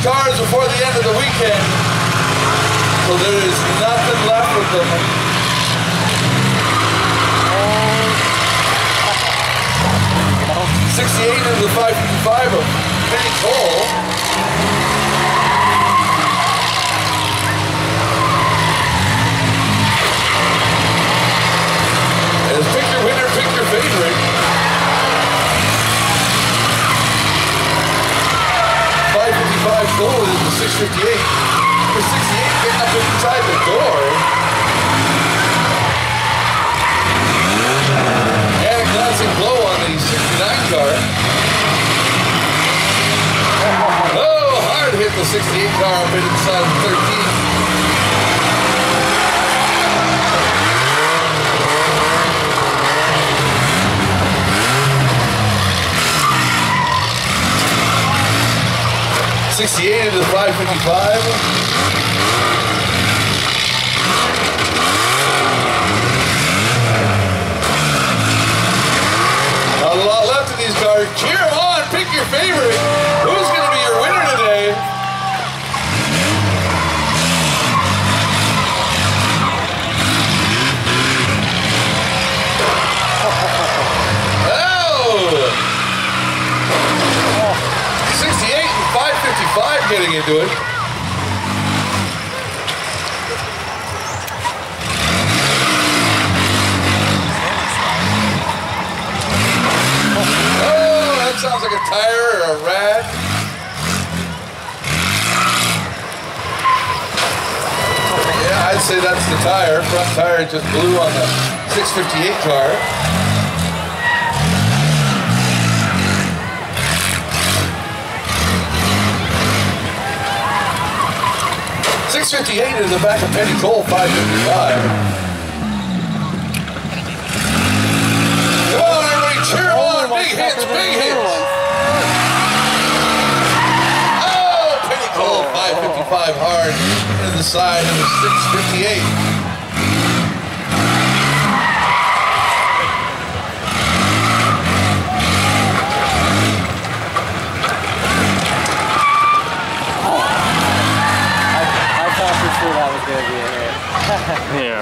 cars before the end of the weekend, so there is nothing left with them. 68 into the 555 of Penny Cole. As pick your winner, pick your favorite. 555 gold is the 658. The 68 getting up inside the door. And a glancing blow on the 69 car. Oh, hard hit the 68 car up inside the 13. '68 into the 555. Not a lot left of these cars. Cheer them on, pick your favorite. Who's going to be your winner today? Oh! 68 and 555 getting into it. Oh, that sounds like a tire or a rag. Yeah, I'd say that's the tire. Front tire just blew on the 658 car. 658 is the back of Penny Cole, 555. Come on, everybody, cheer them on. Big hits, big hits. Oh, Penny Cole, 555 hard into the side of the 658. Yeah.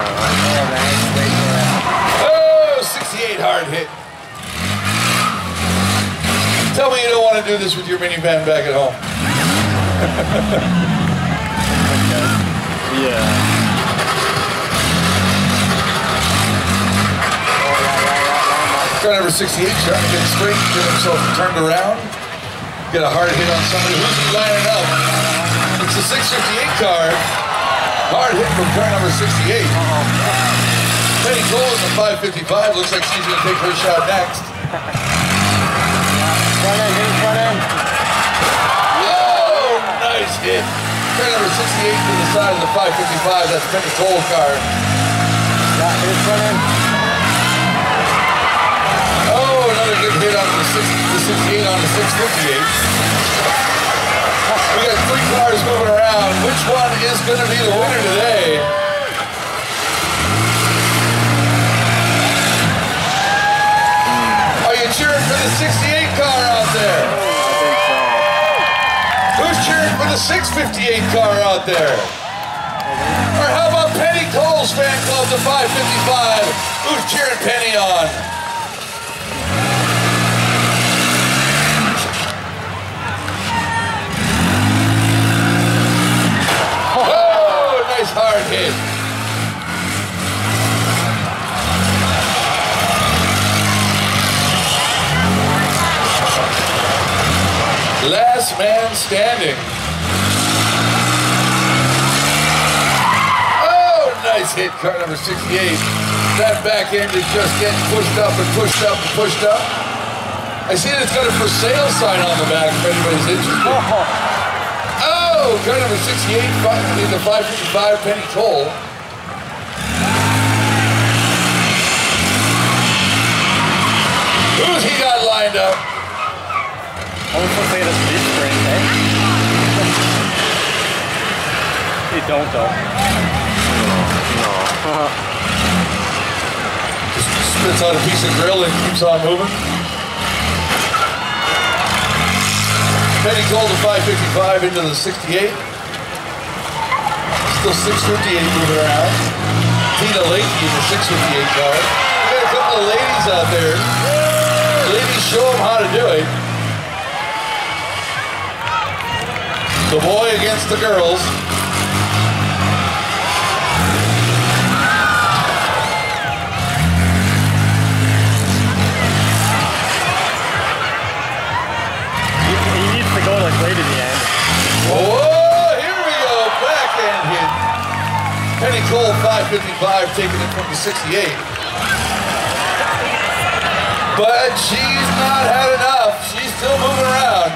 Oh, 68 hard hit. Tell me you don't want to do this with your minivan back at home. Yeah. Car number 68 trying to get straight, get himself turned around, get a hard hit on somebody. Who's he lining up? It's the 658 car. Hard hit from car number 68. Penny Cole in the 555. Looks like she's going to take her shot next. Oh, nice hit. Car number 68 to the side of the 555. That's Penny Cole's car. Oh, another good hit on the 68 on the 658. We got 3 cars moving around. Which one is going to be the winner today? Are you cheering for the 68 car out there? I think so. Who's cheering for the 658 car out there? Or how about Penny Cole's fan club, the 555? Who's cheering Penny on? Hard hit. Last man standing. Oh, nice hit, car number 68. That back end is just getting pushed up and pushed up and pushed up. I see it's got a for sale sign on the back if anybody's interested. Oh, car number 68 in the 555 Penny Cole. Who's he got lined up? I was supposed to say this beef spring, eh? You don't though. No. Just spits out a piece of grill and keeps on moving. Penny Cole to 555 into the 68. Still 658 moving around. Tina Lakey in the 658 car. We got a couple of ladies out there. Ladies, show them how to do it. The boy against the girls. He needs to go like late in the end. Oh, here we go. Backhand hit. Penny Cole 555 taking it from the 68. But she's not had enough. She's still moving around.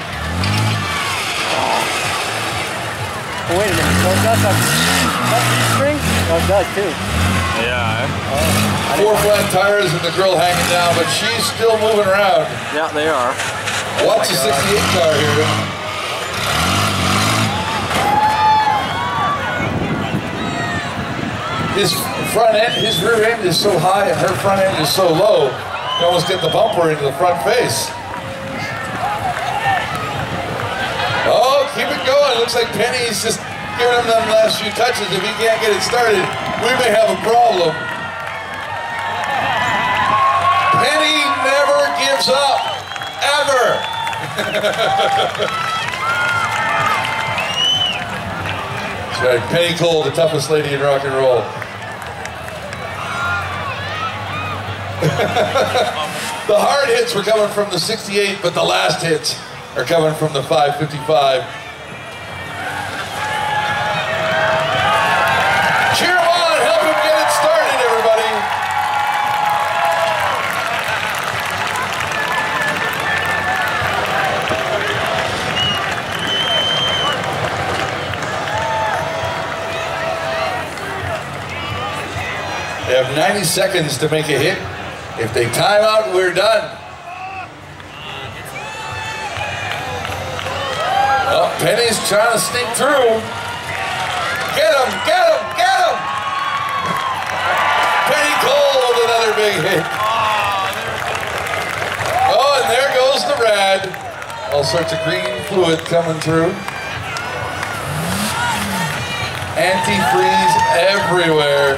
Oh, wait a minute. So it does have D-string? Oh, it does too. Yeah. Oh, 4 flat tires and the girl hanging down, but she's still moving around. Yeah, they are. Watch the 68 car here. His front end, his rear end is so high and her front end is so low, you almost get the bumper into the front face. Oh, keep it going. Looks like Penny's just giving him them last few touches. If he can't get it started, we may have a problem. Penny never gives up, ever. That's right, Penny Cole, the toughest lady in rock and roll. The hard hits were coming from the 68, but the last hits are coming from the 555. Cheer him on, help him get it started, everybody. They have 90 seconds to make a hit. If they time out, we're done. Oh, Penny's trying to sneak through. Get him, get him, get him! Penny Cole with another big hit. Oh, and there goes the rad. All sorts of green fluid coming through. Antifreeze everywhere.